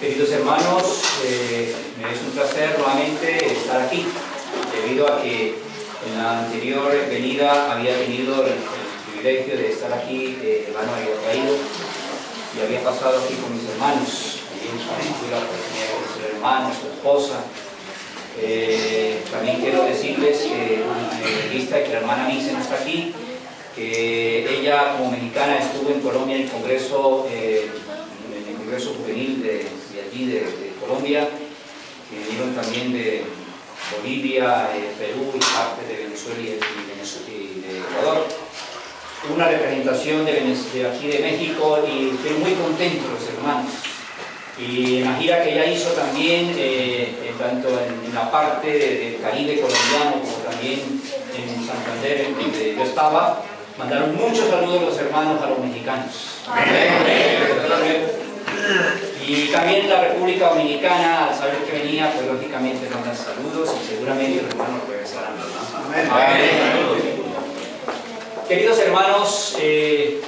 Queridos hermanos, me es un placer nuevamente estar aquí, debido a que en la anterior venida había tenido el privilegio de estar aquí, hermano había traído y había pasado aquí con mis hermanos. También tuve la oportunidad de conocer al hermano, su esposa. También quiero decirles que, en vista de que la hermana Nice no está aquí, que ella como mexicana estuvo en Colombia en el Congreso, Juvenil de allí, de Colombia, que vinieron también de Bolivia, Perú y parte de Venezuela y de Ecuador. Una representación de aquí de México y estoy muy contento, los hermanos. Y en la gira que ella hizo también, tanto en la parte del Caribe colombiano como también en Santander, donde yo estaba, mandaron muchos saludos los hermanos a los mexicanos. Amén. Y también en la República Dominicana, al saber que venía, pues lógicamente mandan saludos y seguramente los hermanos regresarán. Amén. Queridos hermanos,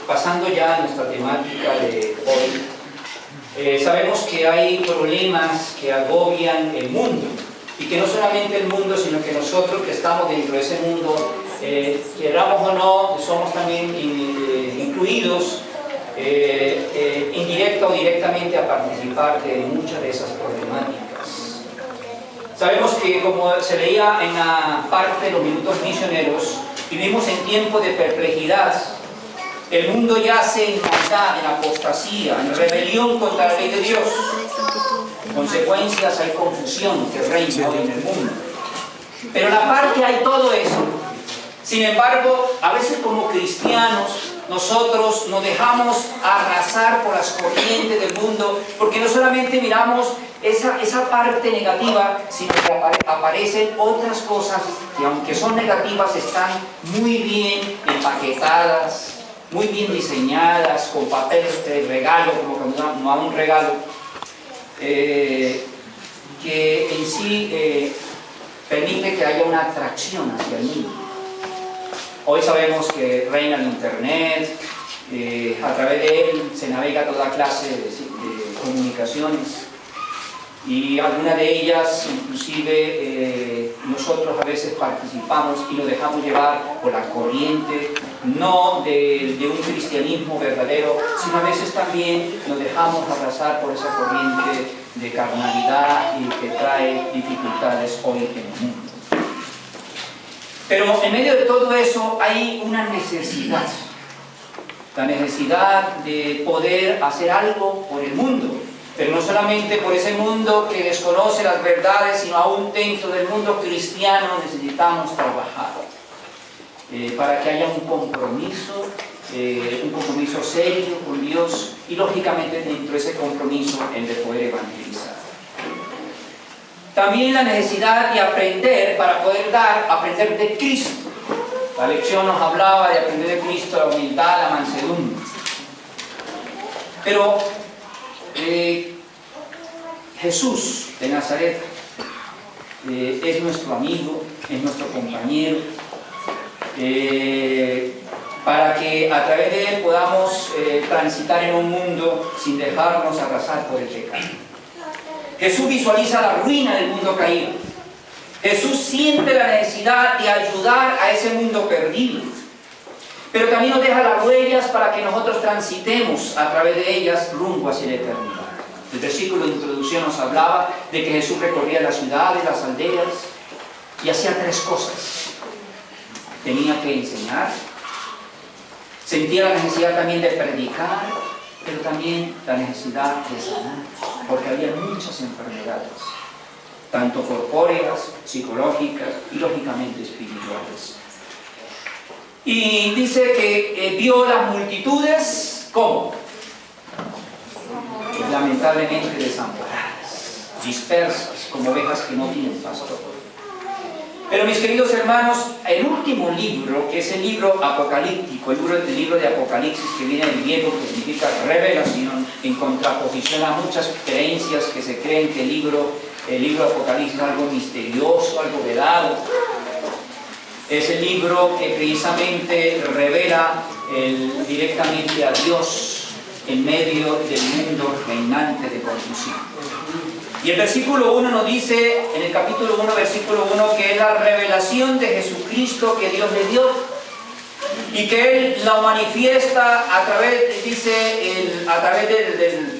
pasando ya a nuestra temática de hoy, sabemos que hay problemas que agobian el mundo, y que no solamente el mundo, sino que nosotros que estamos dentro de ese mundo, queramos o no, somos también incluidos indirecta o directamente a participar de muchas de esas problemáticas. Sabemos que, como se leía en la parte de los minutos misioneros, vivimos en tiempos de perplejidad. El mundo yace en maldad, en apostasía, en rebelión contra la ley de Dios. En consecuencias hay confusión que reina hoy en el mundo. Pero en la parte hay todo eso. Sin embargo, a veces como cristianos, nosotros nos dejamos arrasar por las corrientes del mundo, porque no solamente miramos esa parte negativa, sino que aparecen otras cosas que, aunque son negativas, están muy bien empaquetadas, muy bien diseñadas, con papeles de regalo, como cuando no hay un regalo, que en sí permite que haya una atracción hacia el mundo. Hoy sabemos que reina el internet, a través de él se navega toda clase de comunicaciones, y algunas de ellas inclusive nosotros a veces participamos y nos dejamos llevar por la corriente, no de un cristianismo verdadero, sino a veces también nos dejamos abrazar por esa corriente de carnalidad y que trae dificultades hoy en el mundo. Pero en medio de todo eso hay una necesidad, la necesidad de poder hacer algo por el mundo, pero no solamente por ese mundo que desconoce las verdades, sino aún dentro del mundo cristiano necesitamos trabajar para que haya un compromiso serio con Dios, y lógicamente dentro de ese compromiso el de poder evangelizar. También la necesidad de aprender para poder aprender de Cristo. La lección nos hablaba de aprender de Cristo, la humildad, la mansedumbre. Pero Jesús de Nazaret es nuestro amigo, es nuestro compañero, para que a través de él podamos transitar en un mundo sin dejarnos arrasar por el pecado. Jesús visualiza la ruina del mundo caído. Jesús siente la necesidad de ayudar a ese mundo perdido. Pero también nos deja las huellas para que nosotros transitemos a través de ellas rumbo hacia la eternidad. El versículo de introducción nos hablaba de que Jesús recorría las ciudades, las aldeas, y hacía tres cosas. Tenía que enseñar, sentía la necesidad también de predicar, pero también la necesidad de sanar, porque había muchas enfermedades, tanto corpóreas, psicológicas y lógicamente espirituales. Y dice que vio las multitudes, ¿cómo? Lamentablemente desamparadas, dispersas, como ovejas que no tienen pastor. Pero mis queridos hermanos, el último libro, que es el libro apocalíptico, el libro de Apocalipsis, que viene del griego, que significa revelación, en contraposición a muchas creencias que se creen que el libro de Apocalipsis es algo misterioso, algo velado. Es el libro que precisamente revela directamente a Dios, en medio del mundo reinante de confusión. Y el versículo 1 nos dice, en el capítulo 1, versículo 1, que es la revelación de Jesucristo que Dios le dio y que Él la manifiesta a través, a través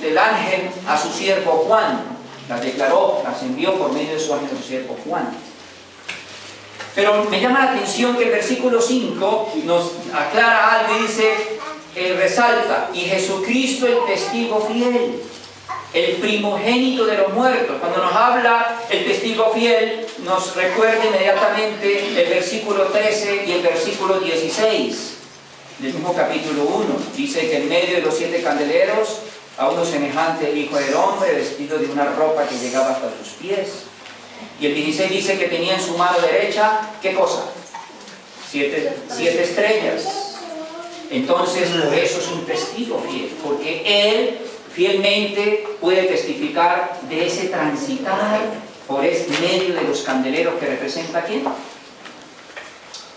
del ángel a su siervo Juan. Las declaró, las envió por medio de su ángel a su siervo Juan. Pero me llama la atención que el versículo 5 nos aclara algo y dice, resalta, y Jesucristo el testigo fiel, el primogénito de los muertos. Cuando nos habla el testigo fiel, nos recuerda inmediatamente el versículo 13 y el versículo 16 del mismo capítulo 1. Dice que en medio de los 7 candeleros, a uno semejante el Hijo del Hombre, vestido de una ropa que llegaba hasta sus pies. Y el 16 dice que tenía en su mano derecha, ¿qué cosa? 7 estrellas. Entonces, por eso es un testigo fiel, porque él fielmente puede testificar de ese transitar por ese medio de los candeleros que representa ¿a quién?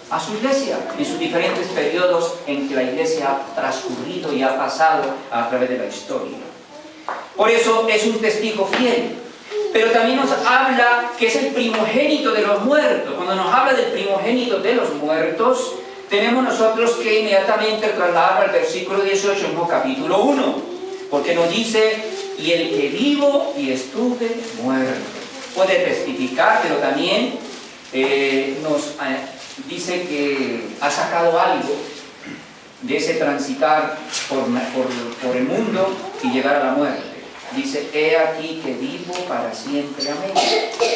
A su iglesia, en sus diferentes periodos en que la iglesia ha transcurrido y ha pasado a través de la historia. Por eso es un testigo fiel. Pero también nos habla que es el primogénito de los muertos. Cuando nos habla del primogénito de los muertos, tenemos nosotros que inmediatamente trasladar al versículo 18 en el capítulo 1, porque nos dice, y el que vivo y estuve muerto. Puede testificar, pero también nos dice que ha sacado algo de ese transitar por el mundo y llegar a la muerte. Dice, he aquí que vivo para siempre, amén.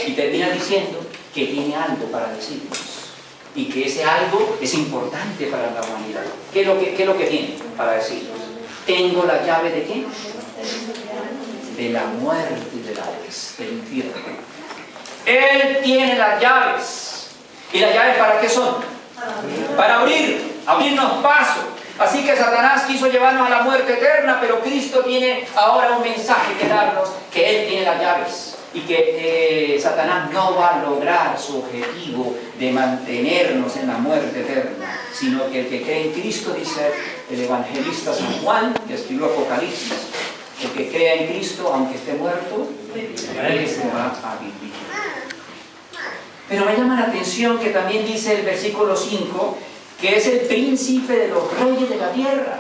Y termina diciendo que tiene algo para decirnos. Y que ese algo es importante para la humanidad. ¿Qué es lo que tiene para decirnos? Tengo la llave de ¿qué? De la muerte y del Hades, del infierno. Él tiene las llaves. ¿Y las llaves para qué son? Para abrirnos paso. Así que Satanás quiso llevarnos a la muerte eterna, pero Cristo tiene ahora un mensaje que darnos, que Él tiene las llaves y que Satanás no va a lograr su objetivo de mantenernos en la muerte eterna, sino que el que cree en Cristo, dice el evangelista San Juan, que escribió Apocalipsis, el que crea en Cristo, aunque esté muerto, él se va a vivir. Pero me llama la atención que también dice el versículo 5, que es el príncipe de los reyes de la tierra.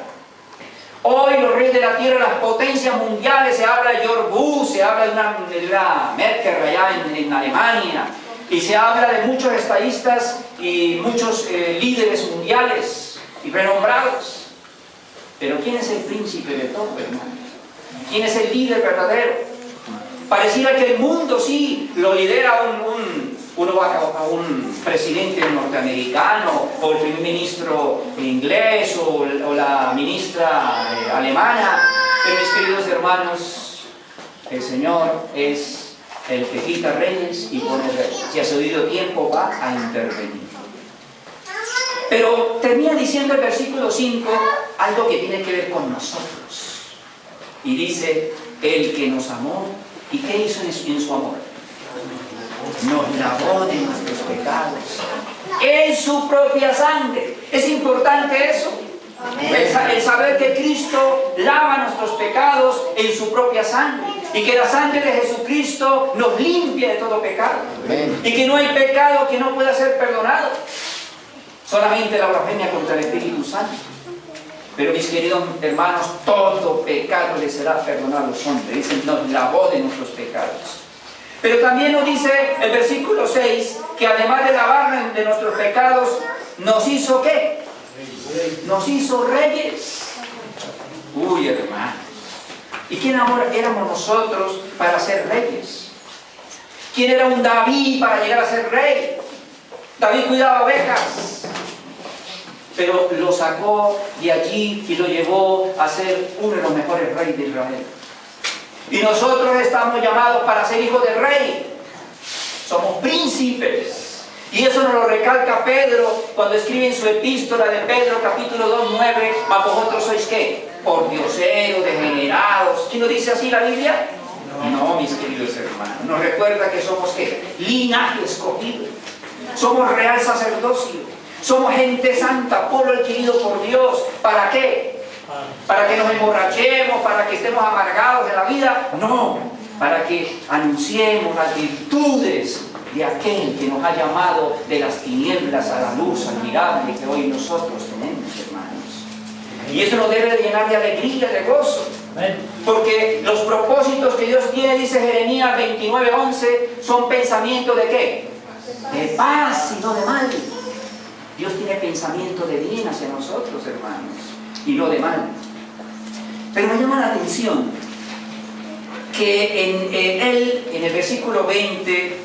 Hoy los reyes de la tierra, las potencias mundiales, se habla de George Bush, se habla de una Merkel allá en Alemania, y se habla de muchos estadistas y muchos líderes mundiales y renombrados. Pero ¿quién es el príncipe de todo, hermano? ¿Quién es el líder verdadero? Pareciera que el mundo sí lo lidera uno va a un presidente norteamericano, o el primer ministro inglés, o la ministra alemana. Pero mis queridos hermanos, el Señor es el que quita reyes y pone reyes. Si a su debido tiempo va a intervenir. Pero termina diciendo el versículo 5 algo que tiene que ver con nosotros. Y dice, el que nos amó, ¿y qué hizo en su amor? Nos lavó de nuestros pecados en su propia sangre. Es importante eso, el saber que Cristo lava nuestros pecados en su propia sangre y que la sangre de Jesucristo nos limpia de todo pecado. Amén. Y que no hay pecado que no pueda ser perdonado, solamente la blasfemia contra el Espíritu Santo. Pero mis queridos hermanos, todo pecado le será perdonado a los hombres. Dice, nos lavó de nuestros pecados. Pero también nos dice el versículo 6 que además de lavarnos de nuestros pecados, nos hizo ¿qué? Nos hizo reyes. Uy, hermano. ¿Y quién ahora éramos nosotros para ser reyes? ¿Quién era un David para llegar a ser rey? David cuidaba ovejas, pero lo sacó de allí y lo llevó a ser uno de los mejores reyes de Israel. Y nosotros estamos llamados para ser hijos del rey. Somos príncipes. Y eso nos lo recalca Pedro cuando escribe en su epístola de Pedro, capítulo 2, 9, ¿mas vosotros sois qué? Pordioseros, degenerados. ¿Quién lo dice así la Biblia? No, mis queridos hermanos. Nos recuerda que somos ¿qué? Linaje escogido. Somos real sacerdocio. Somos gente santa, pueblo adquirido por Dios. ¿Para qué? para que nos emborrachemos, para que estemos amargados en la vida. No, para que anunciemos las virtudes de aquel que nos ha llamado de las tinieblas a la luz admirable que hoy nosotros tenemos, hermanos. Y eso nos debe de llenar de alegría, de gozo. Porque los propósitos que Dios tiene, dice Jeremías 29:11, son pensamientos de ¿qué? De paz y no de mal. Dios tiene pensamiento de bien hacia nosotros, hermanos, y no de mal. Pero me llama la atención que en el versículo 20,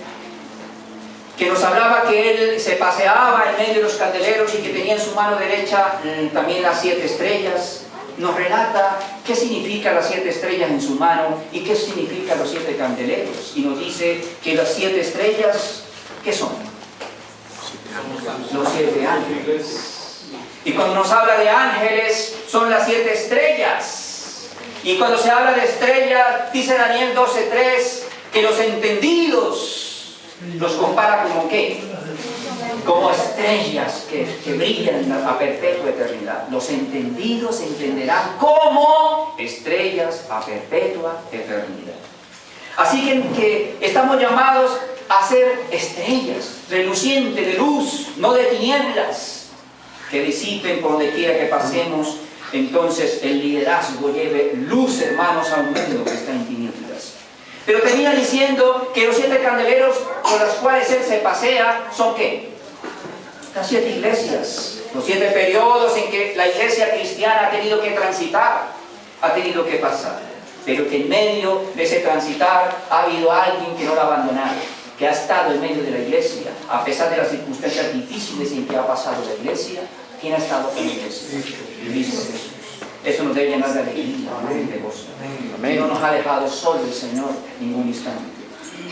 que nos hablaba que él se paseaba en medio de los candeleros y que tenía en su mano derecha también las 7 estrellas, nos relata qué significa las 7 estrellas en su mano y qué significa los 7 candeleros. Y nos dice que las 7 estrellas, ¿qué son? Los 7 ángeles. Y cuando nos habla de ángeles, son las 7 estrellas. Y cuando se habla de estrellas, dice Daniel 12:3, que los entendidos los compara como ¿qué? Como estrellas que brillan a perpetua eternidad. Los entendidos entenderán como estrellas a perpetua eternidad. Así que estamos llamados a ser estrellas, relucientes de luz, no de tinieblas, que disipen por donde quiera que pasemos. Entonces el liderazgo lleve luz, hermanos, a un mundo que está en tinieblas. Pero termina diciendo que los 7 candeleros con los cuales él se pasea son ¿qué? Las 7 iglesias, los 7 periodos en que la iglesia cristiana ha tenido que transitar, ha tenido que pasar. Pero que en medio de ese transitar ha habido alguien que no lo ha abandonado, que ha estado en medio de la iglesia, a pesar de las circunstancias difíciles en que ha pasado la iglesia. ¿Quién ha estado en la iglesia? Cristo Jesús. Eso nos debe llenar de alegría, de gozo. Y no nos ha dejado solo el Señor ningún instante.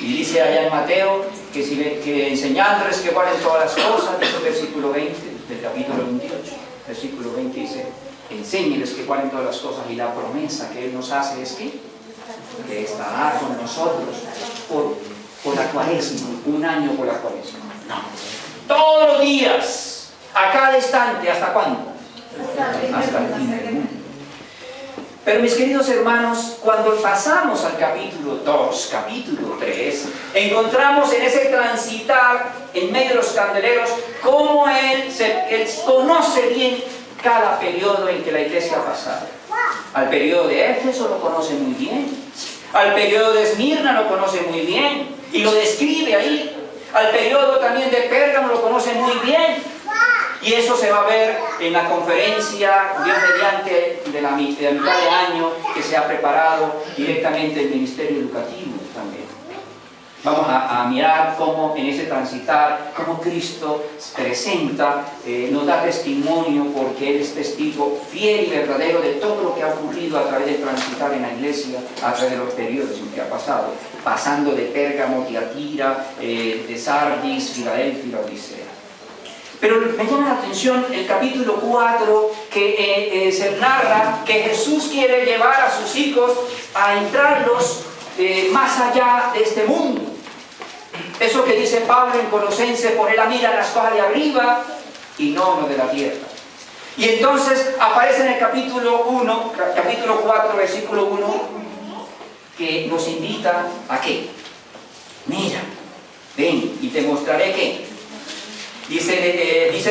Y dice allá en Mateo que enseñándoles que guarden todas las cosas, dice el versículo 20 del capítulo 28, versículo 20 dice, enséñeles que guarden todas las cosas, y la promesa que Él nos hace es que estará con nosotros por la cuaresma, un año por la cuaresma. No, todos los días, a cada instante, ¿hasta cuándo? Hasta el fin del mundo. Pero mis queridos hermanos, cuando pasamos al capítulo 2, capítulo 3, encontramos en ese transitar en medio de los candeleros cómo él conoce bien cada periodo en que la iglesia ha pasado. Al periodo de Éfeso lo conoce muy bien, al periodo de Esmirna lo conoce muy bien y lo describe ahí, al periodo también de Pérgamo lo conoce muy bien. Y eso se va a ver en la conferencia, Dios mediante, de la mitad de año que se ha preparado directamente el ministerio educativo también. Vamos a mirar cómo en ese transitar, cómo Cristo presenta, nos da testimonio, porque Él es testigo fiel y verdadero de todo lo que ha ocurrido a través del transitar en la iglesia, a través de los periodos en que ha pasado, pasando de Pérgamo, Tiatira, de Sardis, Filadelfia y la Odisea. Pero me llama la atención el capítulo 4, que se narra que Jesús quiere llevar a sus hijos a entrarlos más allá de este mundo. Eso que dice Pablo en Colosenses, poner la mira en las cosas de arriba y no en lo de la tierra. Y entonces aparece en el capítulo 4, versículo 1, que nos invita a ¿qué? Mira, ven y te mostraré qué. Dice,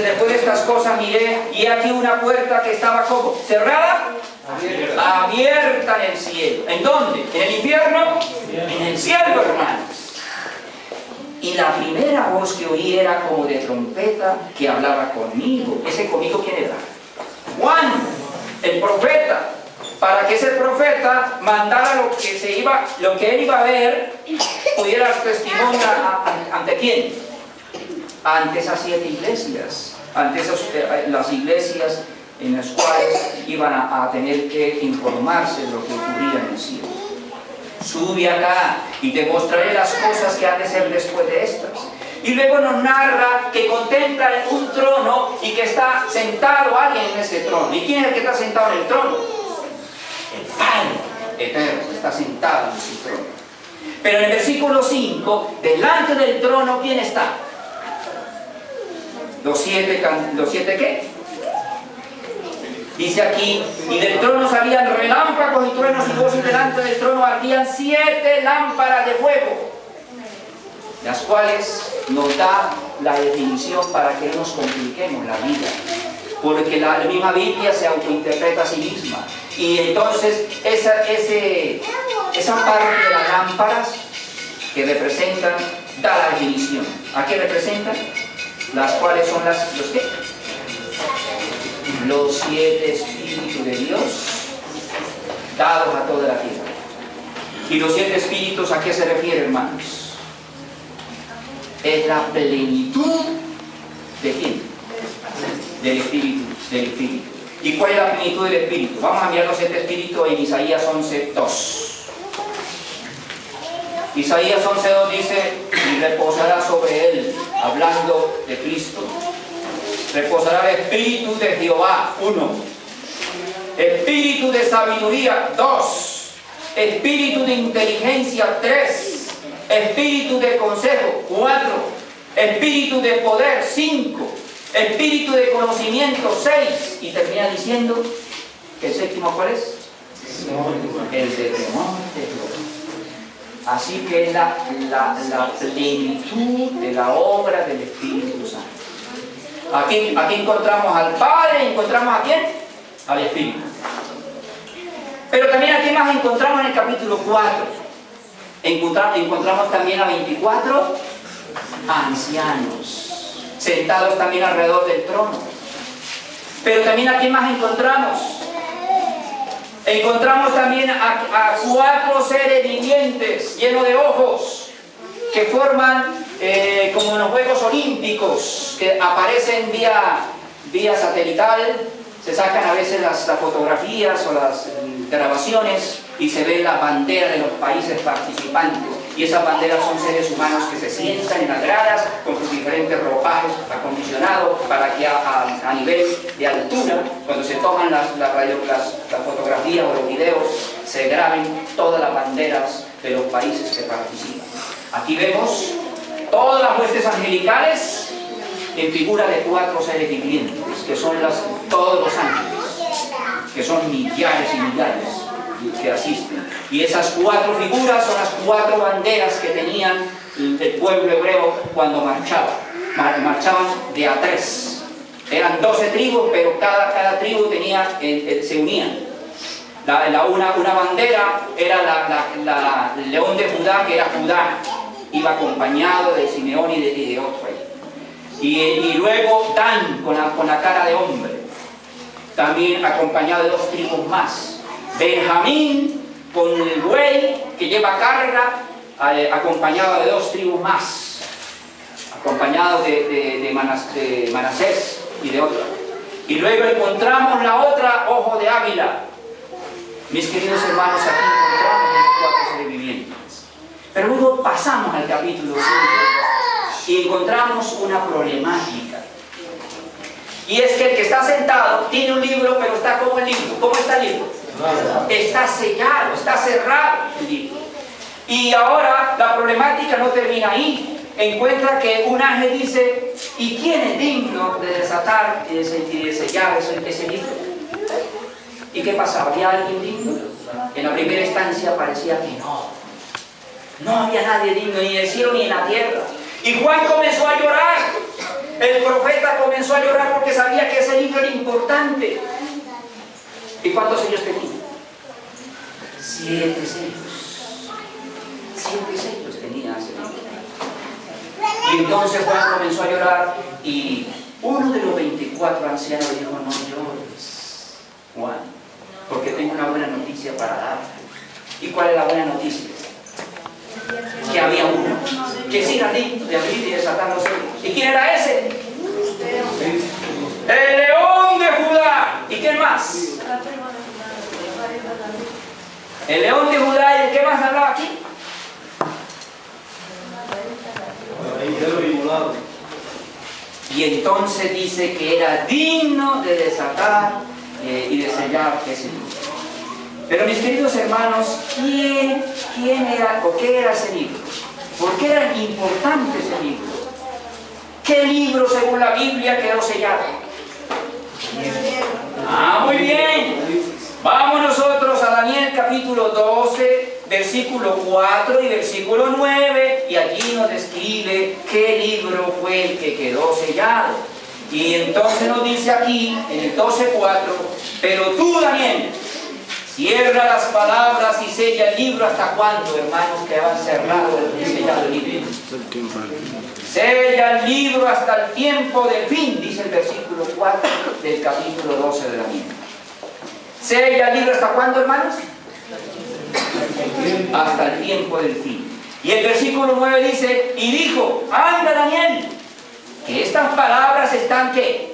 después de estas cosas miré, y aquí una puerta que estaba como cerrada, abierta en el cielo. ¿En dónde? ¿En el infierno? En el cielo, hermanos. Y la primera voz que oí era como de trompeta que hablaba conmigo. ¿Ese conmigo quién era? Juan, el profeta. Para que ese profeta mandara lo que él iba a ver, pudiera dar testimonio ante quién. Ante esas 7 iglesias, ante las iglesias en las cuales iban a tener que informarse de lo que ocurría en el cielo. Sube acá y te mostraré las cosas que han de ser después de estas. Y luego nos narra que contempla un trono y que está sentado alguien en ese trono. ¿Y quién es el que está sentado en el trono? El Padre eterno está sentado en su trono. Pero en el versículo 5, delante del trono, ¿quién está? Los siete ¿qué? Dice aquí, y del trono salían relámpagos y truenos y voces, delante del trono ardían 7 lámparas de fuego, las cuales nos da la definición para que no nos compliquemos la vida, porque la misma Biblia se autointerpreta a sí misma. Y entonces esa parte de las lámparas que representan, da la definición. ¿A qué representan? Las cuales son los ¿qué? Los 7 espíritus de Dios dados a toda la tierra. ¿Y los 7 espíritus a qué se refiere, hermanos? Es la plenitud ¿de quién? Del Espíritu, del Espíritu. ¿Y cuál es la plenitud del Espíritu? Vamos a mirar los 7 espíritus en Isaías 11:2. Isaías 11:2 dice, y reposará sobre él, hablando de Cristo, reposará el Espíritu de Jehová, 1. Espíritu de sabiduría, 2. Espíritu de inteligencia, 3. Espíritu de consejo, 4. Espíritu de poder, 5. Espíritu de conocimiento, 6. Y termina diciendo que el séptimo, ¿cuál es? El de temor de Dios. Así que es la plenitud de la obra del Espíritu Santo. Aquí encontramos al Padre, encontramos a quién? Al Espíritu. Pero también aquí más encontramos en el capítulo 4. Encontramos también a 24 ancianos, sentados también alrededor del trono. Pero también aquí más encontramos también a 4 seres vivientes llenos de ojos que forman como en los Juegos Olímpicos, que aparecen vía satelital. Se sacan a veces las fotografías o las grabaciones y se ve la bandera de los países participantes. Y esas banderas son seres humanos que se sientan en las gradas con sus diferentes ropajes acondicionados para que a nivel de altura, cuando se toman las fotografías o los videos, se graben todas las banderas de los países que participan. Aquí vemos todas las huestes angelicales en figura de 4 seres vivientes, que son todos los ángeles, que son millares y millares que asisten. Y esas 4 figuras son las 4 banderas que tenían el pueblo hebreo cuando marchaban de a 3. Eran 12 tribus, pero cada tribu tenía, se unían. Una bandera era el león de Judá, que era Judá, iba acompañado de Simeón y de otro ahí. Y luego Dan con la cara de hombre, también acompañado de 2 tribus más. Benjamín con el buey que lleva carga, acompañado de 2 tribus más, acompañado de Manasés y de otra. Y luego encontramos la otra, ojo de águila. Mis queridos hermanos, aquí encontramos los 4 seres vivientes. Pero luego pasamos al capítulo 5 y encontramos una problemática. Y es que el que está sentado tiene un libro, pero está como el libro. ¿Cómo está el libro? Está sellado, está cerrado el libro. Y ahora la problemática no termina ahí. Encuentra que un ángel dice, ¿y quién es digno de desatar y de sellar ese libro? ¿Y qué pasaba? ¿Había alguien digno? En la primera instancia parecía que no había nadie digno, ni en el cielo ni en la tierra. Y Juan comenzó a llorar. El profeta comenzó a llorar porque sabía que ese libro era importante. ¿Y cuántos sellos tenía? 7 sellos. 7 sellos tenía ese libro. Y entonces Juan comenzó a llorar y uno de los 24 ancianos dijo, no llores, Juan, porque tengo una buena noticia para darte. ¿Y cuál es la buena noticia? Que había uno que sí era digno de abrir y desatar los sellos. ¿Y quién era ese? El león de Judá. ¿Y quién más? El león de Judá. ¿Y el que más hablaba aquí? Y entonces dice que era digno de desatar y de sellar ese libro. Pero mis queridos hermanos, ¿quién era o qué era ese libro? ¿Por qué era importante ese libro? ¿Qué libro según la Biblia quedó sellado? Ah, muy bien. Vamos nosotros a Daniel capítulo 12, versículo 4 y versículo 9, y allí nos describe qué libro fue el que quedó sellado. Y entonces nos dice aquí, en el 12:4, pero tú, Daniel, cierra las palabras y sella el libro. ¿Hasta cuándo, hermanos, que van cerrado y sellado el libro? Sella el libro hasta el tiempo del fin, dice el versículo 4 del capítulo 12 de Daniel. Sella el libro ¿hasta cuándo, hermanos? Hasta el tiempo del fin. Y el versículo 9 dice, y dijo, anda, Daniel, que estas palabras están, ¿qué?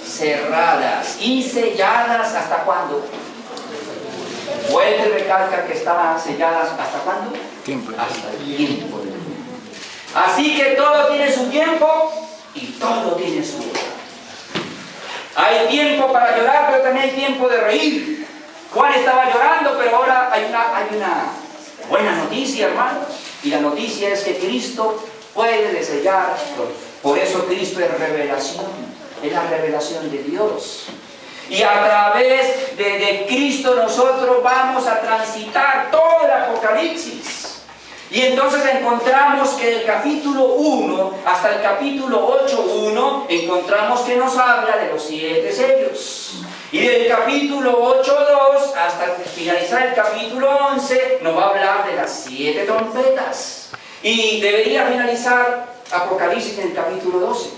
Cerradas y selladas. ¿Hasta cuándo? Vuelve y recalca que estaban selladas. ¿Hasta cuándo? Hasta el tiempo del fin. Así que todo tiene su tiempo y todo tiene su hora. Hay tiempo para llorar, pero también hay tiempo de reír. Juan estaba llorando, pero ahora hay una buena noticia, hermanos. Y la noticia es que Cristo puede desellar. Por eso Cristo es revelación. Es la revelación de Dios. Y a través de Cristo nosotros vamos a transitar todo el Apocalipsis. Y entonces encontramos que del capítulo 1 hasta el capítulo 8:1 encontramos que nos habla de los 7 sellos. Y del capítulo 8:2 hasta finalizar el capítulo 11 nos va a hablar de las 7 trompetas. Y debería finalizar Apocalipsis en el capítulo 12,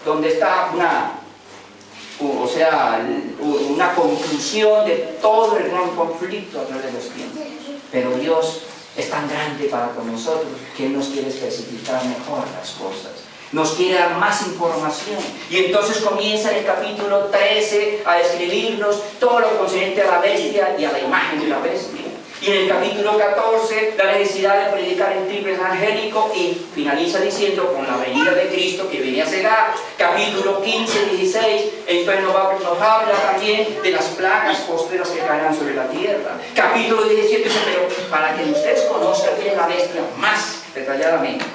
donde está una conclusión de todo el gran conflicto a través de los tiempos. Pero Dios es tan grande para con nosotros que Él nos quiere especificar mejor las cosas. Nos quiere dar más información. Y entonces comienza en el capítulo 13 a describirnos todo lo concerniente a la bestia y a la imagen de la bestia. Y en el capítulo 14 la necesidad de predicar en triples angélico, y finaliza diciendo con la venida de Cristo que viene a cegar. Capítulo 15, 16, entonces nos habla también de las plagas postreras que caerán sobre la tierra. Capítulo 17 dice, pero para que ustedes conozcan quién es la bestia más detalladamente,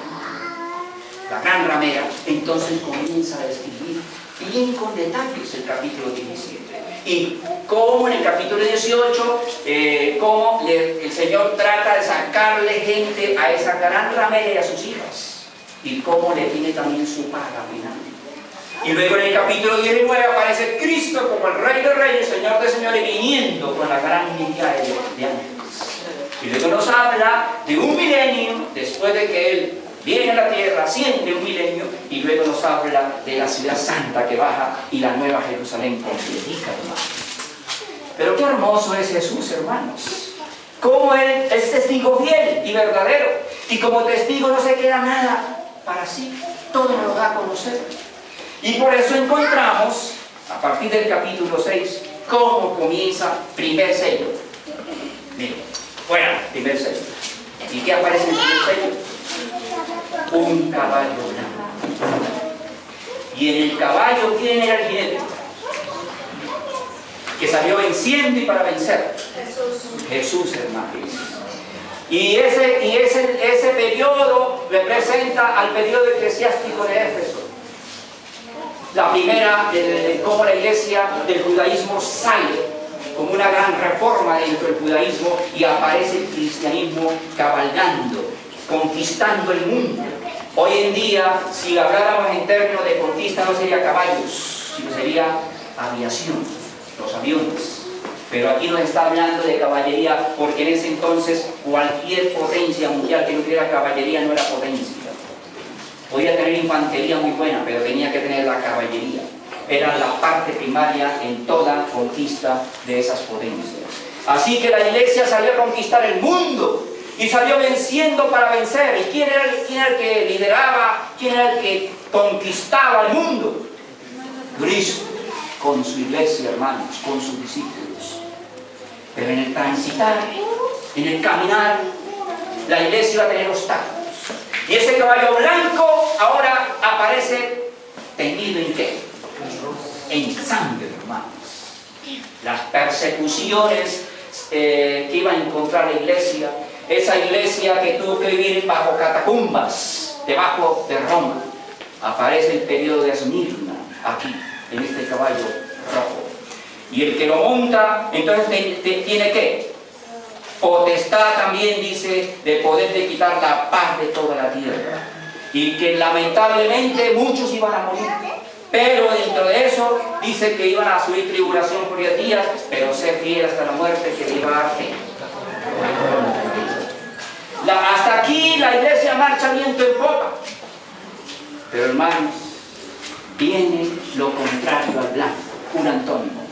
la gran ramera, entonces comienza a describir bien con detalles el capítulo 17. Y como en el capítulo 18, cómo el Señor trata de sacarle gente a esa gran ramera y a sus hijas. Y cómo le tiene también su paga final. Y luego en el capítulo 19 aparece Cristo como el Rey de Reyes, Señor de Señores, viniendo con la gran millares de ángeles. Y luego nos habla de un milenio, después de que Él viene a la tierra, asciende un milenio, y luego nos habla de la ciudad santa que baja y la nueva Jerusalén completa, hermanos. Pero qué hermoso es Jesús, hermanos. Cómo Él es testigo fiel y verdadero. Y como testigo no se queda nada para sí. Todo nos lo da a conocer. Y por eso encontramos, a partir del capítulo 6, cómo comienza primer sello. Miren, fuera, primer sello. ¿Y qué aparece en el primer sello? Un caballo blanco. Y en el caballo, ¿quién era el jinete? Que salió venciendo y para vencer. Jesús, hermanos. Y ese periodo representa al periodo eclesiástico de Éfeso. La primera, cómo la iglesia del judaísmo sale como una gran reforma dentro del judaísmo, y aparece el cristianismo cabalgando, conquistando el mundo. Hoy en día, si habláramos en términos de conquista, no sería caballos, sino sería aviación, los aviones. Pero aquí nos está hablando de caballería, porque en ese entonces cualquier potencia mundial que no tuviera caballería no era potencia. Podía tener infantería muy buena, pero tenía que tener la caballería. Era la parte primaria en toda conquista de esas potencias. Así que la iglesia salió a conquistar el mundo y salió venciendo para vencer. ¿Y quién era el que lideraba? ¿Quién era el que conquistaba el mundo? Cristo, con su iglesia, hermanos, con sus discípulos. Pero en el transitar, en el caminar, la iglesia iba a tener obstáculos. Y ese caballo blanco ahora aparece teñido ¿en qué? En sangre, hermanos. Las persecuciones que iba a encontrar la iglesia, esa iglesia que tuvo que vivir bajo catacumbas, debajo de Roma, aparece el periodo de Esmirna, aquí, en este caballo rojo. Y el que lo monta, entonces tiene ¿qué? Potestad también, dice, de poder de quitar la paz de toda la tierra. Y que lamentablemente muchos iban a morir. Pero dentro de eso, dice que iban a subir tribulación por 10 días, pero ser fiel hasta la muerte, que lleva fe. Hasta aquí la iglesia marcha viento en popa. Pero hermanos, viene lo contrario al blanco, un antónimo.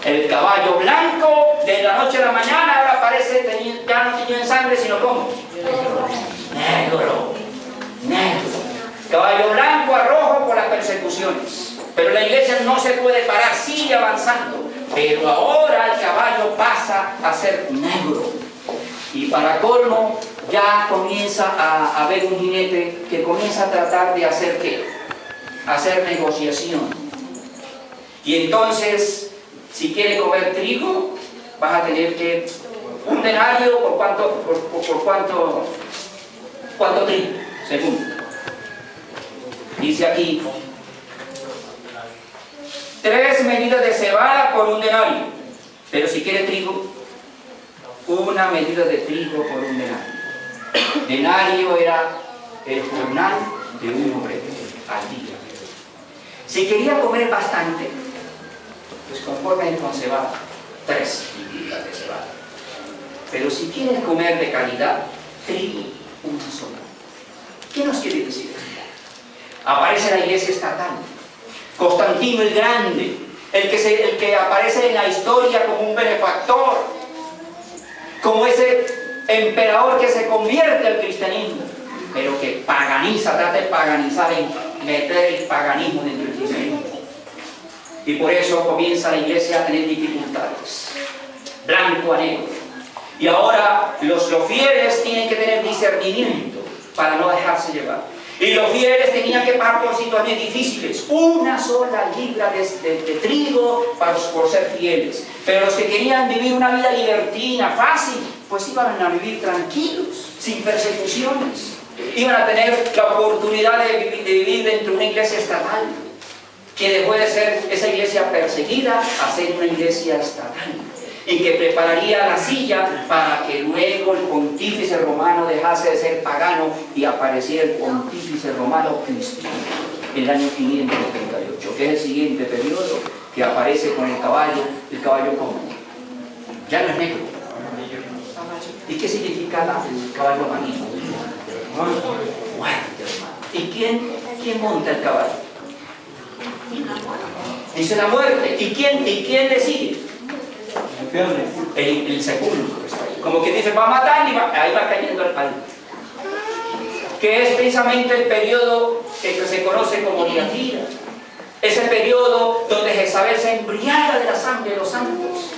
El caballo blanco de la noche a la mañana ahora parece ya no tiñido en sangre, sino como negro, negro. Caballo blanco a rojo por las persecuciones. Pero la iglesia no se puede parar, sigue avanzando. Pero ahora el caballo pasa a ser negro. Y para colmo, ya comienza a haber un jinete que comienza a tratar de hacer ¿qué? Hacer negociación. Y entonces, si quiere comer trigo, vas a tener que un denario por cuánto trigo, según. Dice aquí, 3 medidas de cebada por un denario. Pero si quiere trigo, 1 medida de trigo por un denario. Denario era el jornal de un obrero al día. Si quería comer bastante, pues conforme con cebada, 3 medidas de cebada. Pero si quieres comer de calidad, trigo, 1 sola. ¿Qué nos quiere decir esto? Aparece la iglesia estatal, Constantino el Grande, el que aparece en la historia como un benefactor, como ese emperador que se convierte al cristianismo, pero que paganiza, trata de paganizar, y meter el paganismo dentro del cristianismo. Y por eso comienza la iglesia a tener dificultades, blanco a negro. Y ahora los fieles tienen que tener discernimiento para no dejarse llevar. Y los fieles tenían que pagar por situaciones difíciles, 1 sola libra de trigo por ser fieles. Pero los que querían vivir una vida libertina, fácil, pues iban a vivir tranquilos, sin persecuciones. Iban a tener la oportunidad de vivir dentro de una iglesia estatal, que después de ser esa iglesia perseguida, a ser una iglesia estatal. Y que prepararía la silla para que luego el pontífice romano dejase de ser pagano y apareciera el pontífice romano cristiano en el año 538, que es el siguiente periodo, que aparece con el caballo como ya no es negro. ¿Y qué significa el caballo amarillo? Muerte, hermano. ¿Y quién monta el caballo? Dice la muerte. ¿Y quién le sigue? El sepulcro está ahí. Como que dice, va a matar y ahí va cayendo el país. Que es precisamente el periodo que se conoce como Tiatira. Ese periodo donde Jezabel se embriaga de la sangre de los santos.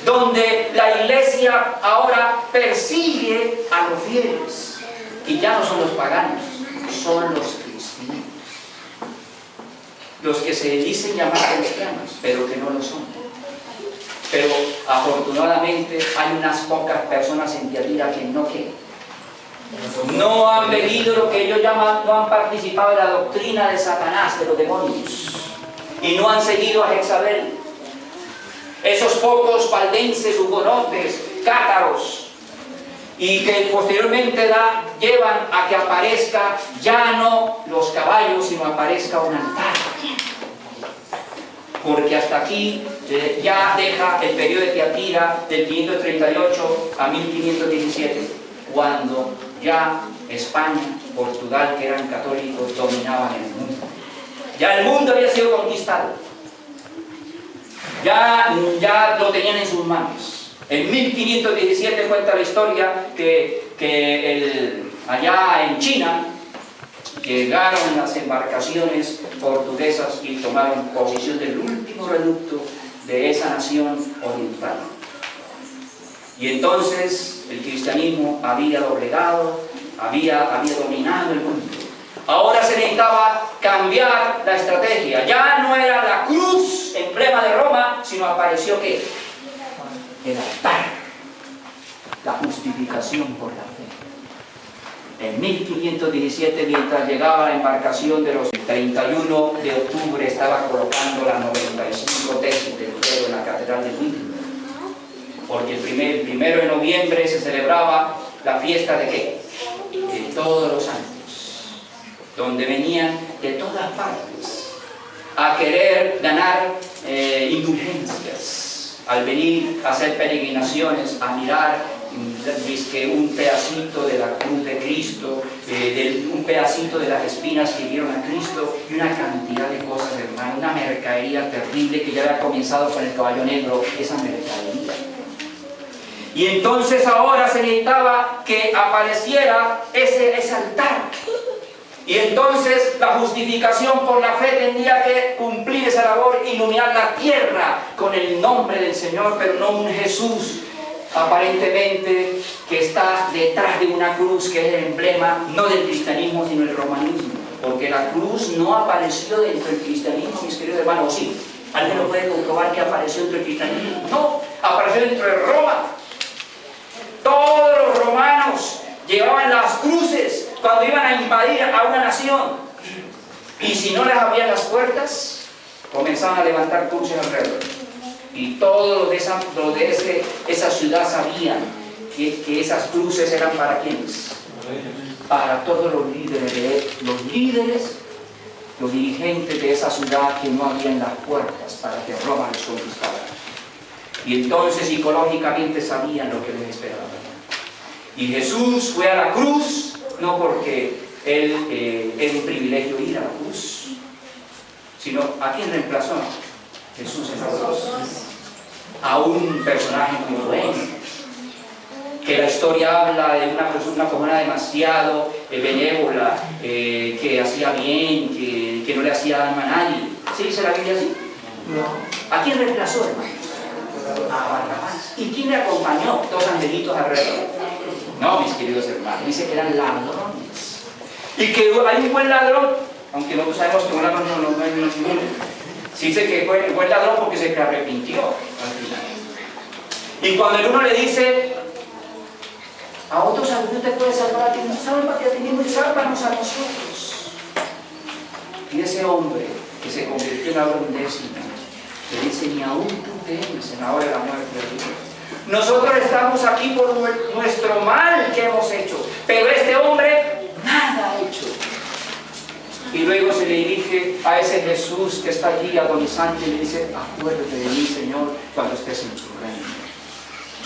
Donde la iglesia ahora persigue a los fieles. Y ya no son los paganos, son los cristianos. Los que se dicen llamar cristianos, pero que no lo son. Pero afortunadamente hay unas pocas personas en Tiatira que no han bebido lo que ellos llaman, no han participado de la doctrina de Satanás, de los demonios, y no han seguido a Jezabel. Esos pocos valdenses, hugonotes, cátaros, y que posteriormente llevan a que aparezca ya no los caballos, sino aparezca un altar. Porque hasta aquí ya deja el periodo de Tiatira del 538 a 1517, cuando ya España, Portugal, que eran católicos, dominaban el mundo. Ya el mundo había sido conquistado. Ya lo tenían en sus manos. En 1517 cuenta la historia que allá en China llegaron las embarcaciones portuguesas y tomaron posesión del último reducto de esa nación oriental. Y entonces el cristianismo había doblegado, había dominado el mundo. Ahora se necesitaba cambiar la estrategia. Ya no era la cruz, emblema de Roma, sino apareció ¿qué? El altar, la justificación por la fe. En 1517, mientras llegaba la embarcación de los 31 de octubre, estaba colocando las 95 tesis de Lutero en la Catedral de Wittenberg. Porque el primero de noviembre se celebraba la fiesta de ¿qué? De todos los santos, donde venían de todas partes a querer ganar indulgencias, al venir a hacer peregrinaciones, a mirar un pedacito de la cruz de Cristo, un pedacito de las espinas que dieron a Cristo y una cantidad de cosas, hermano, una mercadería terrible que ya había comenzado con el caballo negro, esa mercadería. Y entonces ahora se necesitaba que apareciera ese altar. Y entonces la justificación por la fe tendría que cumplir esa labor, iluminar la tierra con el nombre del Señor, pero no un Jesús aparentemente que está detrás de una cruz que es el emblema no del cristianismo sino del romanismo, porque la cruz no apareció dentro del cristianismo, mis queridos hermanos. ¿Sí? ¿Alguien lo puede comprobar que apareció dentro del cristianismo? No, apareció dentro de Roma. Todos los romanos llevaban las cruces cuando iban a invadir a una nación, y si no les abrían las puertas comenzaban a levantar cruces alrededor. Y todos los de esa ciudad sabían que esas cruces eran para ¿quiénes? Para todos los líderes, los dirigentes de esa ciudad que no abrían las puertas para que Roma les conquistara. Y entonces psicológicamente sabían lo que les esperaba. Y Jesús fue a la cruz, no porque él era un privilegio ir a la cruz, sino ¿a quién reemplazó? Jesús en la cruz. A un personaje muy bueno, que la historia habla de una persona demasiado benévola, que hacía bien, que no le hacía daño a nadie. ¿Sí dice la Biblia así? No. ¿A quién reemplazó, hermano? A Barrabás. ¿Y quién le acompañó? Dos angelitos alrededor. No, mis queridos hermanos, dice que eran ladrones. Y que hay un buen ladrón, aunque nosotros sabemos que un ladrón no es inmune. Sí dice que fue buen ladrón porque se arrepintió al final. Y cuando el uno le dice, a otros no te puedes salvar a ti, sálvate a ti mismo y sálvanos a nosotros. Y ese hombre que se convirtió en ladrón décimo, le dice, ni aún tú temes en la hora de la muerte de Dios. Nosotros estamos aquí por nuestro mal que hemos hecho, pero este hombre nada ha hecho. Y luego se le dirige a ese Jesús que está allí agonizante y le dice, acuérdate de mí, Señor, cuando estés en tu reino.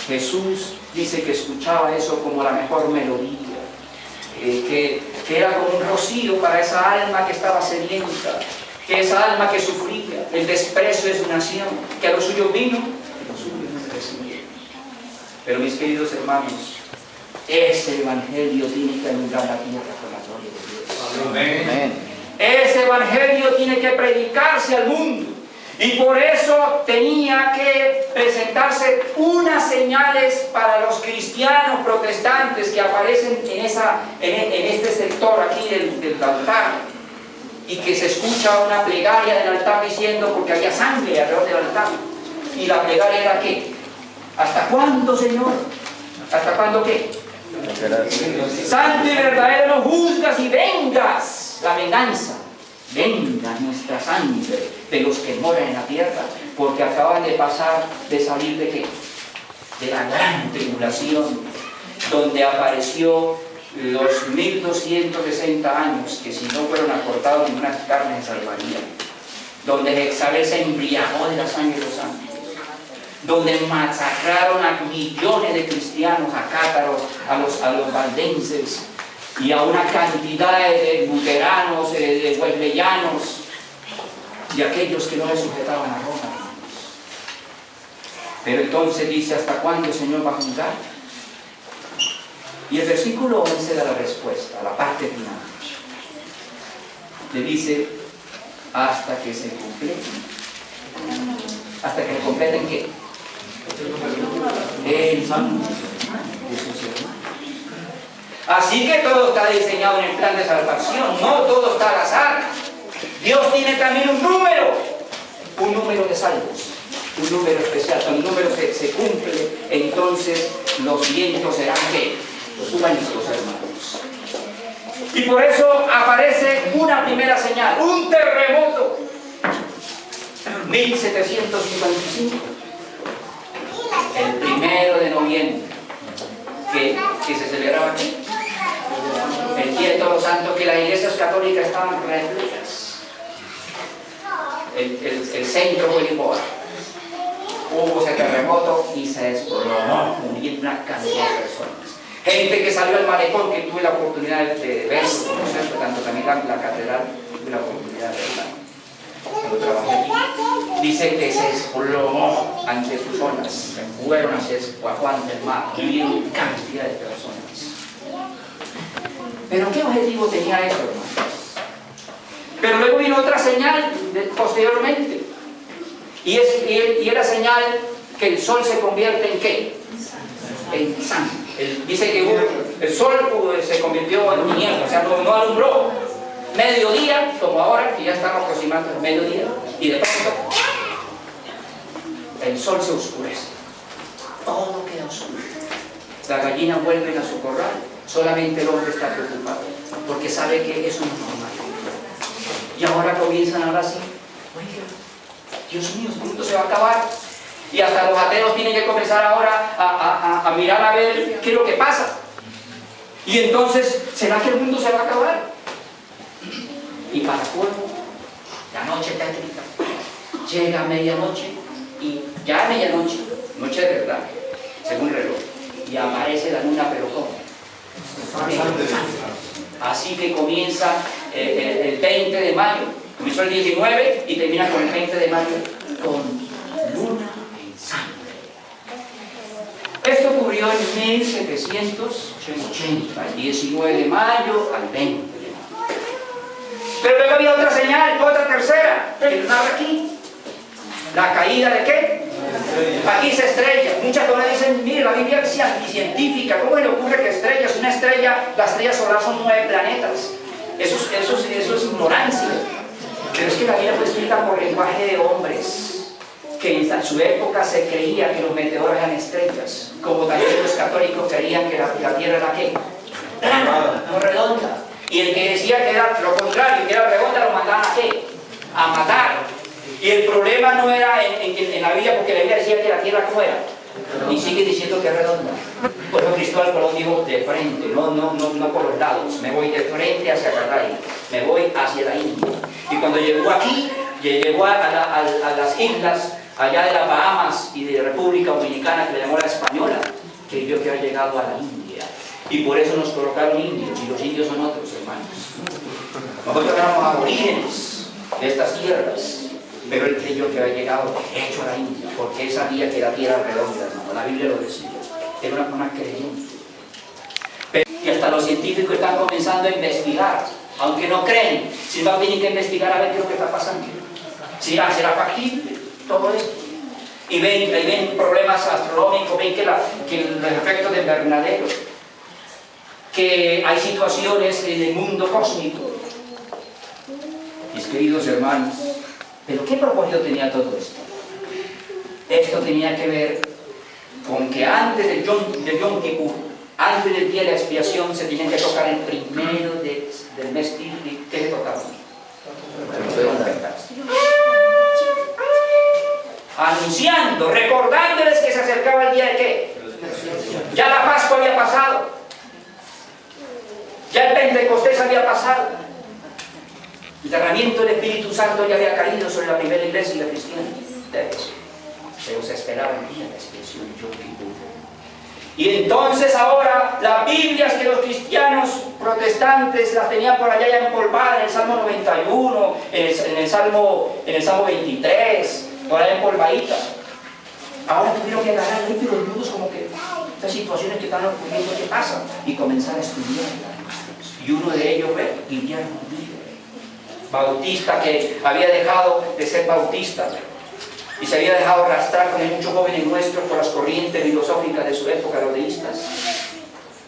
Jesús dice que escuchaba eso como la mejor melodía, que era como un rocío para esa alma que estaba sedienta, que esa alma que sufría el desprecio de su nación, que a lo suyo vino y lo suyo no le recibió. Pero mis queridos hermanos, ese evangelio tiene que alumbrar la tierra con la gloria de Dios. Amén. Amén. Ese evangelio tiene que predicarse al mundo. Y por eso tenía que presentarse unas señales para los cristianos protestantes que aparecen en este sector aquí del altar. Y que se escucha una plegaria del altar diciendo, porque había sangre alrededor del altar. Y la plegaria era ¿qué? ¿Hasta cuándo, Señor? ¿Hasta cuándo qué? Santo y verdadero no juzgas y vengas la venganza. Venga nuestra sangre de los que moran en la tierra, porque acaban de salir de ¿qué? De la gran tribulación, donde apareció los 1260 años, que si no fueron acortados ninguna carne se salvaría, donde Jezabel se embriagó de la sangre de los santos, donde masacraron a millones de cristianos, a cátaros, a los valdenses, y a una cantidad de luteranos, de wesleyanos y aquellos que no le sujetaban a Roma. Pero entonces dice, ¿hasta cuándo el Señor va a juzgar? Y el versículo 11 da la respuesta, la parte final. Le dice, hasta que se completen. ¿Hasta que se completen qué? El santo de sus hermanos. Así que todo está diseñado en el plan de salvación, no todo está al azar. Dios tiene también un número de salvos, un número especial. Cuando un número se cumple, entonces los vientos serán ¿qué? Los humanitos, hermanos. Y por eso aparece una primera señal, un terremoto. 1755, el 1 de noviembre, que se celebraba aquí, el Día de Todos los Santos, que las iglesias católicas estaban repletas. El centro fue Lisboa. Hubo ese terremoto y se desplomó, muriendo una cantidad de personas. Gente que salió al malecón, que tuve la oportunidad de verlo, conocerlo, tanto también la catedral, tuve la oportunidad de verla. Cuando trabajé allí, dice que se desplomó ante sus olas, se fueron hacia Juan del mar, murieron cantidad de personas. Pero ¿qué objetivo tenía eso, hermanos? Pero luego vino otra señal posteriormente, y era señal que el sol se convierte en ¿qué? En sangre. Dice que el sol se convirtió en tinieblas, o sea, no alumbró. Mediodía, como ahora, que ya estamos aproximando el mediodía, y de pronto el sol se oscurece. Todo queda oscuro. Las gallinas vuelven a su corral, solamente el hombre está preocupado, porque sabe que eso no es normal. Y ahora comienzan a hablar así, oiga, Dios mío, el mundo se va a acabar. Y hasta los ateos tienen que comenzar ahora a mirar a ver qué es lo que pasa. Y entonces, ¿será que el mundo se va a acabar? Y para colmo, la noche tétrica. Llega a medianoche y ya a medianoche, noche de verdad, según el reloj, y aparece la luna, pero ¿cómo? Así que comienza el 20 de mayo, comenzó el 19 y termina con el 20 de mayo con luna en sangre. Esto ocurrió en 1780, el 19 de mayo al 20 de mayo. Pero luego había otra señal, otra tercera, que narra aquí. ¿La caída de qué? Aquí se estrella. Muchas personas dicen, mire, la Biblia es anticientífica. ¿Cómo le ocurre que estrellas? Una estrella, la estrella solar son 9 planetas. Eso es ignorancia. Pero es que la Biblia fue escrita por lenguaje de hombres, que en su época se creía que los meteoros eran estrellas, como también los católicos creían que la Tierra era ¿qué? Plana, no redonda. Y el que decía que era lo contrario, que era redonda, lo mandaban ¿a qué? A matar. Y el problema no era en la Biblia, porque la Biblia decía que la Tierra ¿cómo era? Y sigue diciendo que es redonda. Por eso Cristóbal Colón dijo de frente, no por los lados. Me voy de frente hacia Catay, me voy hacia la India. Y cuando llegó aquí, llegó a las islas allá de las Bahamas y de República Dominicana, que le llamó la Española, que yo que ha llegado a la India. Y por eso nos colocaron indios, y los indios son otros hermanos. Nosotros éramos aborígenes de estas tierras, pero él creyó que había llegado hecho a la India, porque él sabía que la tierra era redonda, hermano. La Biblia lo decía. Era una creyente. Y hasta los científicos están comenzando a investigar, aunque no creen, si no tienen que investigar a ver qué es lo que está pasando. Si será factible todo esto. Y ven problemas astronómicos, ven que los efectos de invernadero, que hay situaciones en el mundo cósmico. Mis queridos hermanos, ¿pero qué propósito tenía todo esto? Esto tenía que ver con que antes de Yom Kippur, antes del día de la expiación, se tenían que tocar el primero del mes Tisri. ¿Qué se tocaba? Anunciando, recordándoles que se acercaba el día de qué. Ya la Pascua había pasado, ya el Pentecostés había pasado, el derramamiento del Espíritu Santo ya había caído sobre la primera iglesia cristiana, pero se esperaba el día de la expiación, Yom Kippur. Y entonces ahora las Biblias que los cristianos protestantes las tenían por allá ya empolvadas en el Salmo 91, en el Salmo 23, por allá empolvaditas, ahora tuvieron que agarrar ahí los nudos como que estas situaciones que están ocurriendo, ¿qué pasa? Y comenzar a estudiar. Y uno de ellos fue Guillermo Bautista, que había dejado de ser bautista y se había dejado arrastrar como muchos jóvenes nuestros por las corrientes filosóficas de su época, los deístas,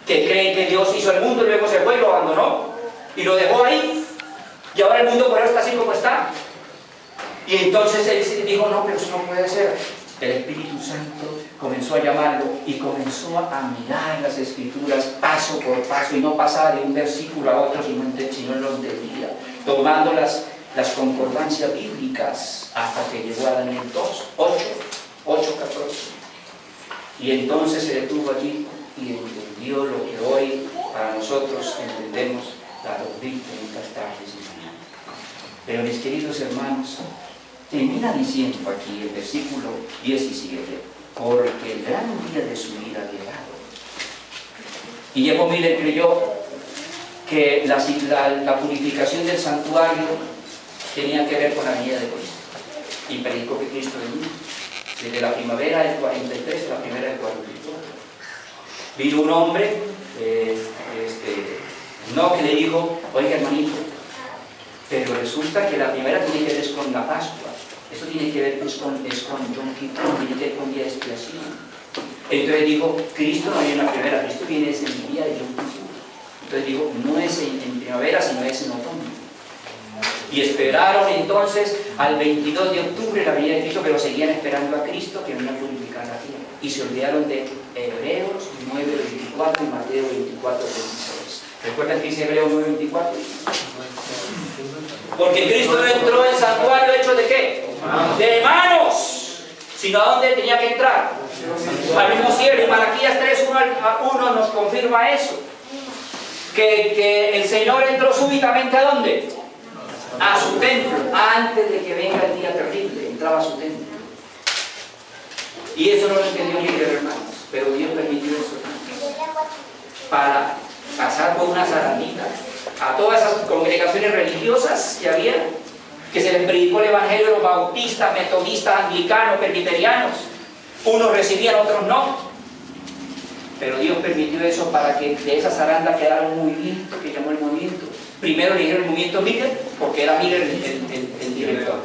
que creen que Dios hizo el mundo y luego se fue y lo abandonó y lo dejó ahí, y ahora el mundo por ahora está así como está. Y entonces él dijo, no, pero eso no puede ser. El Espíritu Santo comenzó a llamarlo y comenzó a mirar las Escrituras paso por paso y no pasaba de un versículo a otro sino lo entendía, tomando las concordancias bíblicas hasta que llegó a Daniel 8:14. Y entonces se detuvo allí y entendió lo que hoy para nosotros entendemos la doctrina en estas tardes y mañanas. Pero mis queridos hermanos, termina diciendo aquí el versículo 17, porque el gran día de su ira ha llegado. Y J. Miller creyó que la purificación del santuario tenía que ver con la venida de Cristo, y predicó que Cristo venía desde la primavera del 43 a la primavera del 44. Vino un hombre, que le dijo: oiga, hermanito, pero resulta que la primera tiene que ver con la Pascua, eso tiene que ver con Yom Kippur, tiene que ver con día de expiación. Entonces dijo: Cristo no viene en la primavera, Cristo viene en el día de Yom Kippur. Entonces dijo: no es en primavera, sino es en otoño. Y esperaron entonces al 22 de octubre la venida de Cristo, pero seguían esperando a Cristo que venía a purificar la tierra. Y se olvidaron de Hebreos 9:24 y Mateo 24:26. ¿Recuerdan que dice Hebreos 9:24? Porque Cristo no entró en santuario hecho de ¿qué? De manos. Sino a dónde tenía que entrar. Al mismo cielo. Y Malaquías 3:1 nos confirma eso. Que el Señor entró súbitamente ¿a dónde? A su templo. Antes de que venga el día terrible, entraba a su templo. Y eso no lo entendió ni Dios, hermanos. Pero Dios permitió eso para pasar por una zarandita a todas esas congregaciones religiosas que había, que se les predicó el evangelio de los bautistas, metodistas, anglicanos, presbiterianos. Unos recibían, otros no. Pero Dios permitió eso para que de esa zaranda quedara un movimiento que llamó el movimiento. Primero le dijeron el movimiento Miller, porque era Miller el director.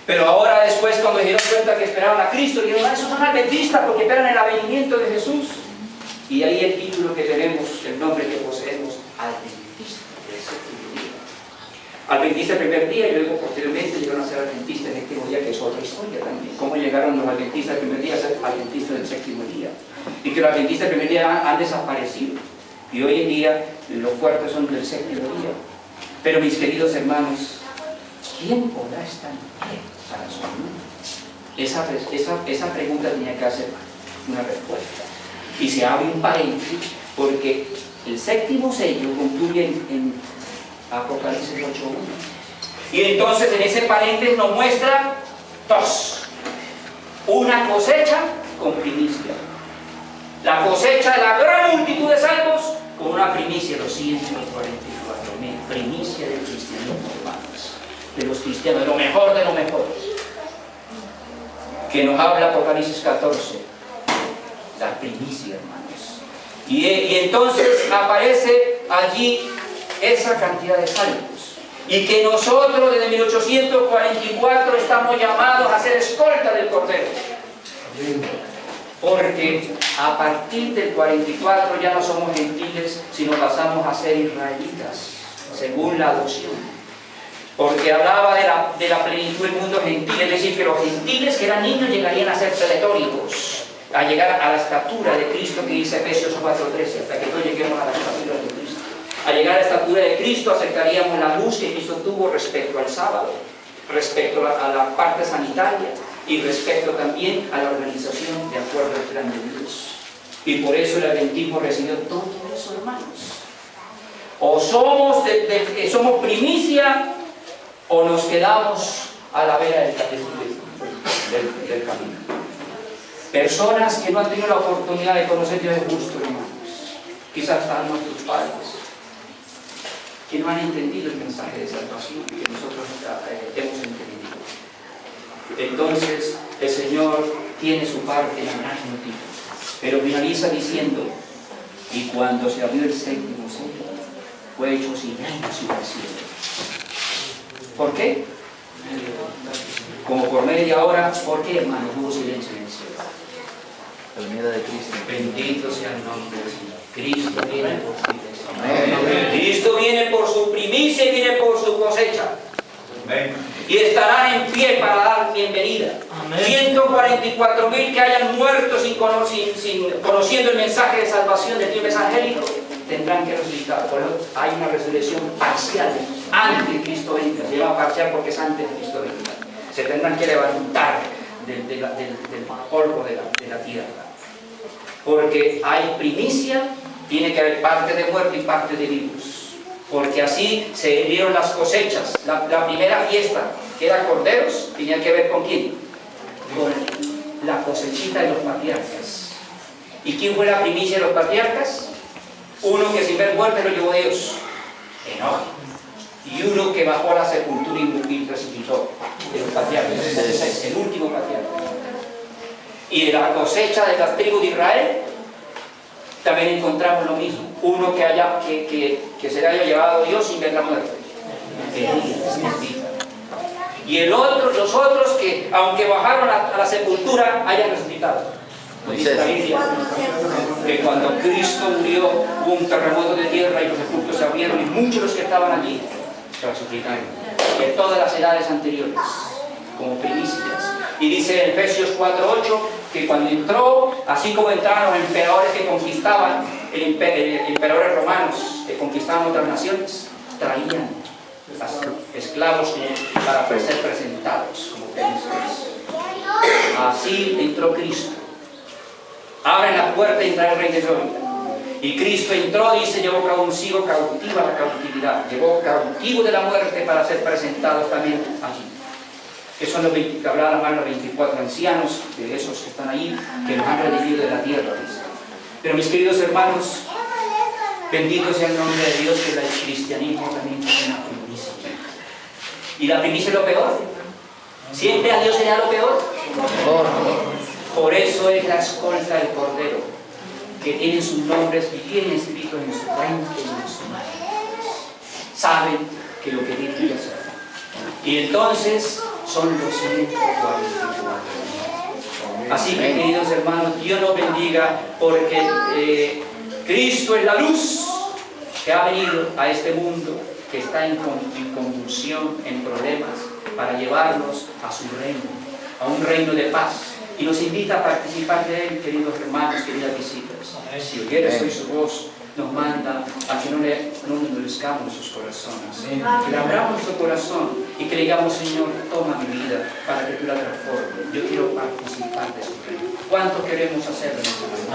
Pero ahora después, cuando se dieron cuenta que esperaban a Cristo, dijeron: esos son adventistas porque esperan el avenimiento de Jesús. Y ahí el título que tenemos, el nombre que poseemos: adventista del séptimo día. Adventista el primer día y luego posteriormente llegaron a ser adventistas del séptimo día, que es otra historia también. Cómo llegaron los adventistas del primer día a ser adventistas del séptimo día. Y que los adventistas del primer día han desaparecido. Y hoy en día los fuertes son del séptimo día. Pero mis queridos hermanos, ¿quién podrá estar bien para su mundo? Esa pregunta tenía que hacer una respuesta. Y se abre un paréntesis porque el séptimo sello concluye en Apocalipsis 8:1. Y entonces en ese paréntesis nos muestra dos: una cosecha con primicia, la cosecha de la gran multitud de salvos, con una primicia de los 144.000, primicia del cristianismo, hermanos, de los cristianos, de lo mejor, que nos habla Apocalipsis 14, la primicia, hermanos. Y entonces aparece allí esa cantidad de salvos, y que nosotros desde 1844 estamos llamados a ser escolta del Cordero. Porque a partir del 44 ya no somos gentiles, sino pasamos a ser israelitas, según la adopción. Porque hablaba de la plenitud del mundo gentil, es decir, que los gentiles que eran niños llegarían a ser preletóricos, a llegar a la estatura de Cristo, que dice Efesios 4:13, hasta que todos lleguemos a la estatura de Cristo. Al llegar a la estatura de Cristo aceptaríamos la luz que Cristo tuvo respecto al sábado, respecto a la parte sanitaria, y respecto también a la organización de acuerdo al plan de Dios. Y por eso el adventismo recibió todo eso, hermanos. O somos primicia, o nos quedamos a la vera del camino. Personas que no han tenido la oportunidad de conocer Dios es justo, hermanos. Quizás están nuestros padres, que no han entendido el mensaje de salvación que nosotros hemos entendido. Entonces el Señor tiene su parte en la gran noticia, pero finaliza diciendo: y cuando se abrió el séptimo sello, fue hecho silencio al cielo. ¿Por qué? Como por media hora. ¿Por qué, hermanos, hubo silencio en el cielo? La venida de Cristo. Bendito sea el nombre del Señor. Cristo viene por su iglesia. Cristo viene por su primicia y viene por su cosecha. Y estarán en pie para dar bienvenida. 144.000 que hayan muerto sin conociendo el mensaje de salvación del Dios angélico, tendrán que resucitar. Por eso hay una resurrección parcial antes de Cristo venga. Se llama parcial porque es antes de Cristo venga. Se tendrán que levantar del polvo de la tierra. Porque hay primicia, tiene que haber parte de muertos y parte de vivos. Porque así se dieron las cosechas. La primera fiesta, que era corderos, tenía que ver con quién, con la cosechita de los patriarcas. ¿Y quién fue la primicia de los patriarcas? Uno que sin ver muerte lo llevó Dios, Enoc. Y uno que bajó a la sepultura y resucitó, de los patriarcas, el último patriarca. Y de la cosecha de las tribus de Israel también encontramos lo mismo. Uno que se le haya llevado Dios sin ver la muerte, y los otros que, aunque bajaron a la sepultura, hayan resucitado. Dice la Biblia que cuando Cristo murió hubo un terremoto de tierra y los sepulcros se abrieron y muchos de los que estaban allí se resucitaron de todas las edades anteriores como primicias. Y dice en Efesios 4:8 que cuando entró, así como entraron los emperadores que conquistaban, emperadores romanos que conquistaban otras naciones, traían esclavos para ser presentados como príncipes. Así entró Cristo. Abren la puerta y entra el Rey de Gloria. Y Cristo entró y se llevó consigo cautiva la cautividad, llevó cautivo de la muerte para ser presentados también allí. Que son los que hablaba la mano, los 24 ancianos, de esos que están allí, que nos han redimido de la tierra. Pero mis queridos hermanos, bendito sea el nombre de Dios, que el cristianismo también tiene una primicia. ¿Y la primicia es lo peor? ¿Siempre a Dios se le da lo peor? Por eso es la escolta del Cordero, que tienen sus nombres bien escritos en su frente y en su mano. Saben que lo que tienen que hacer. Y entonces son los 144. Así que, queridos hermanos, Dios nos bendiga, porque Cristo es la luz que ha venido a este mundo que está en convulsión, en problemas, para llevarnos a su reino, a un reino de paz. Y nos invita a participar de él, queridos hermanos, queridas visitas. Si oyeres hoy su voz, nos manda a que no endurezcamos nuestros corazones, que le abramos nuestro corazón y que le digamos: Señor, toma mi vida para que tú la transformes. Yo quiero participar de su reino. ¿Cuánto queremos hacerlo en esta mañana?